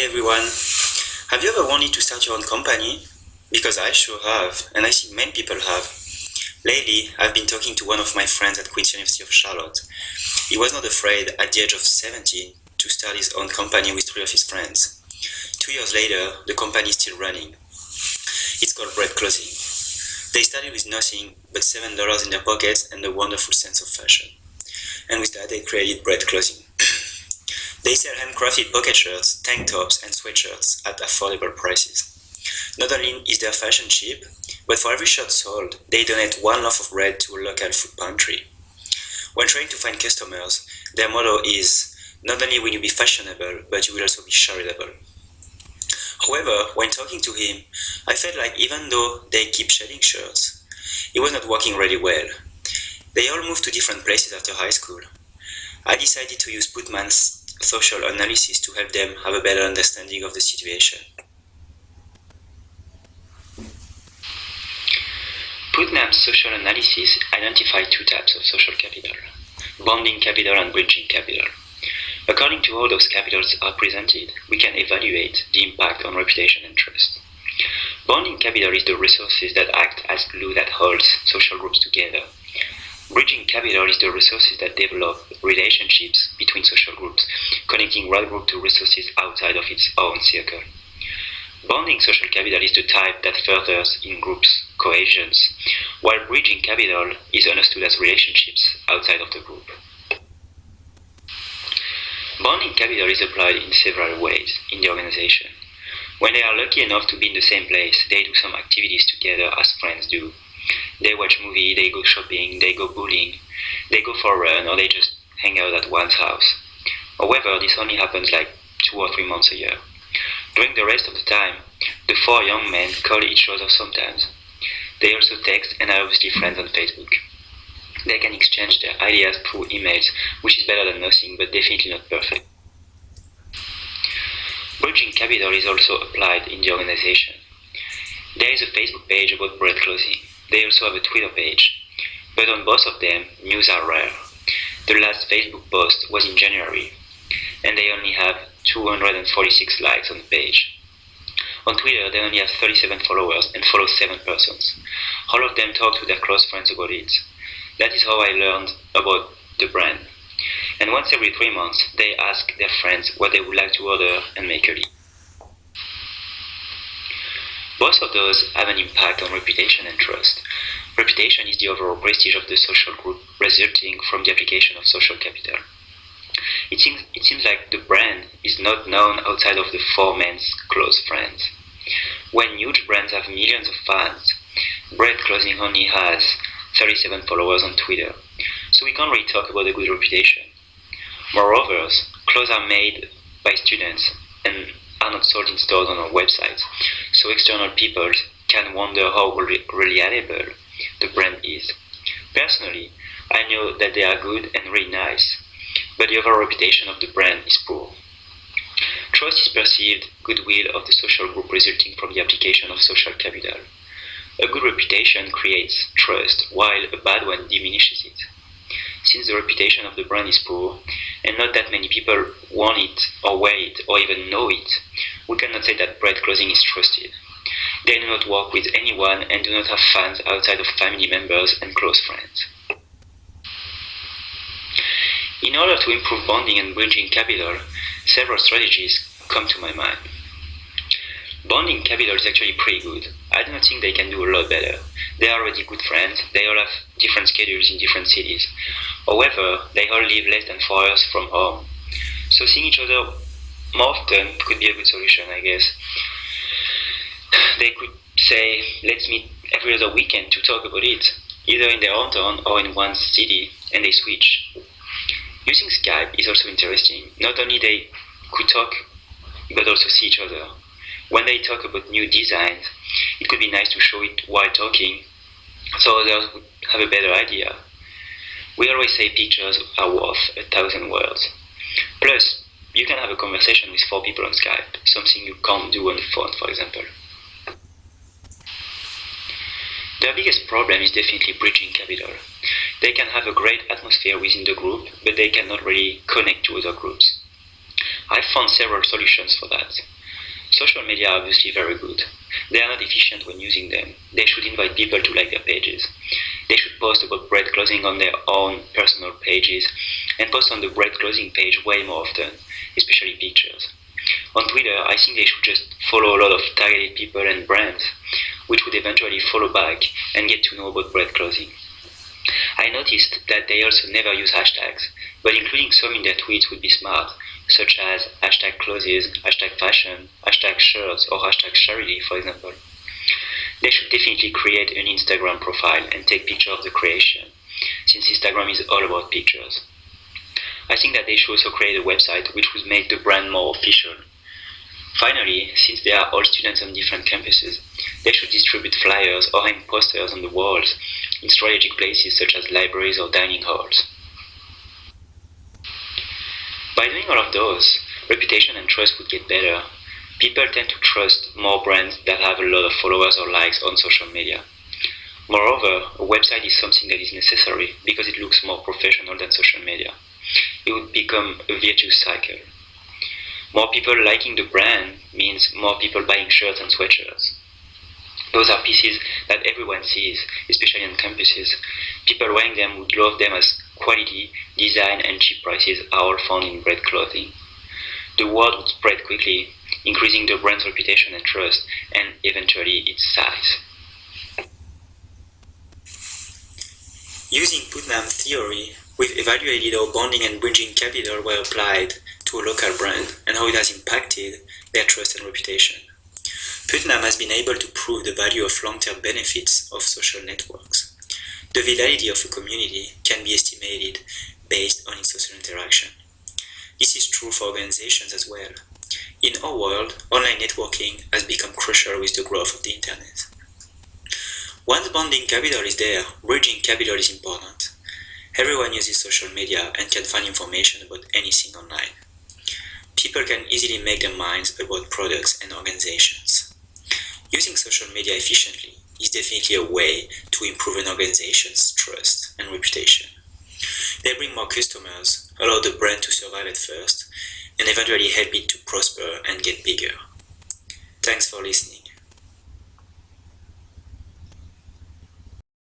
everyone. Have you ever wanted to start your own company? Because I sure have, and I think many people have. Lately, I've been talking to one of my friends at Queen's University of Charlotte. He was not afraid, at the age of 17, to start his own company with 3 of his friends. 2 years later, the company is still running. It's called Bread Clothing. They started with nothing but $7 in their pockets and a wonderful sense of fashion. And with that, they created Bread Clothing. They sell handcrafted pocket shirts, tank tops, and sweatshirts at affordable prices. Not only is their fashion cheap, but for every shirt sold, they donate 1 loaf of bread to a local food pantry. When trying to find customers, their motto is, not only will you be fashionable, but you will also be charitable. However, when talking to him, I felt like even though they keep shedding shirts, it was not working really well. They all moved to different places after high school. I decided to use Putnam's social analysis to help them have a better understanding of the situation. Putnam's social analysis identified 2 types of social capital: bonding capital and bridging capital. According to how those capitals are presented, we can evaluate the impact on reputation and trust. Bonding capital is the resources that act as glue that holds social groups together. Bridging capital is the resources that develop relationships between social groups, connecting one group to resources outside of its own circle. Bonding social capital is the type that furthers in groups cohesions, while bridging capital is understood as relationships outside of the group. Bonding capital is applied in several ways in the organization. When they are lucky enough to be in the same place, they do some activities together as friends do. They watch movies, they go shopping, they go bowling, they go for a run, or they just hang out at one's house. However, this only happens like 2 or 3 months a year. During the rest of the time, the 4 young men call each other sometimes. They also text and are obviously friends on Facebook. They can exchange their ideas through emails, which is better than nothing, but definitely not perfect. Bridging capital is also applied in the organization. There is a Facebook page about Bread Clothing. They also have a Twitter page, but on both of them, news are rare. The last Facebook post was in January, and they only have 246 likes on the page. On Twitter, they only have 37 followers and follow 7 persons. All of them talk to their close friends about it. That is how I learned about the brand. And once every 3 months, they ask their friends what they would like to order and make a list. Both of those have an impact on reputation and trust. Reputation is the overall prestige of the social group resulting from the application of social capital. It seems like the brand is not known outside of the 4 men's close friends. When huge brands have millions of fans, Bread Clothing only has 37 followers on Twitter, so we can't really talk about a good reputation. Moreover, clothes are made by students and are not sold in stores on our websites, so external people can wonder how reliable the brand is. Personally, I know that they are good and really nice, but the overall reputation of the brand is poor. Trust is perceived goodwill of the social group resulting from the application of social capital. A good reputation creates trust, while a bad one diminishes it. Since the reputation of the brand is poor, and not that many people want it, or wear it, or even know it, we cannot say that Bread Clothing is trusted. They do not work with anyone and do not have fans outside of family members and close friends. In order to improve bonding and bridging capital, several strategies come to my mind. Bonding capital is actually pretty good. I do not think they can do a lot better. They are already good friends, they all have different schedules in different cities. However, they all live less than 4 hours from home. So seeing each other more often could be a good solution, I guess. They could say, let's meet every other weekend to talk about it, either in their hometown or in one city, and they switch. Using Skype is also interesting. Not only they could talk, but also see each other. When they talk about new designs, it could be nice to show it while talking, so others would have a better idea. We always say pictures are worth 1,000 words. Plus, you can have a conversation with 4 people on Skype, something you can't do on the phone, for example. Their biggest problem is definitely bridging capital. They can have a great atmosphere within the group, but they cannot really connect to other groups. I've found several solutions for that. Social media are obviously very good. They are not efficient when using them. They should invite people to like their pages. They should post about bread closing on their own personal pages and post on the bread closing page way more often, especially pictures. On Twitter, I think they should just follow a lot of targeted people and brands, which would eventually follow back and get to know about bread closing. I noticed that they also never use hashtags, but including some in their tweets would be smart, such as hashtag closes, hashtag fashion, hashtag shirts, or hashtag charity, for example. They should definitely create an Instagram profile and take picture of the creation, since Instagram is all about pictures. I think that they should also create a website which would make the brand more official. Finally, since they are all students on different campuses, they should distribute flyers or hang posters on the walls in strategic places such as libraries or dining halls. By doing all of those, reputation and trust would get better. People tend to trust more brands that have a lot of followers or likes on social media. Moreover, a website is something that is necessary because it looks more professional than social media. It would become a virtuous cycle. More people liking the brand means more people buying shirts and sweatshirts. Those are pieces that everyone sees, especially on campuses. People wearing them would love them as quality, design, and cheap prices are all found in bread clothing. The word would spread quickly, increasing the brand's reputation and trust, and eventually its size. Using Putnam theory, we've evaluated how bonding and bridging capital were applied to a local brand and how it has impacted their trust and reputation. Putnam has been able to prove the value of long-term benefits of social networks. The vitality of a community can be estimated based on its social interaction. This is true for organizations as well. In our world, online networking has become crucial with the growth of the internet. Once bonding capital is there, bridging capital is important. Everyone uses social media and can find information about anything online. People can easily make their minds about products and organizations. Using social media efficiently is definitely a way to improve an organization's trust and reputation. They bring more customers, allow the brand to survive at first, and eventually help it to prosper and get bigger. Thanks for listening.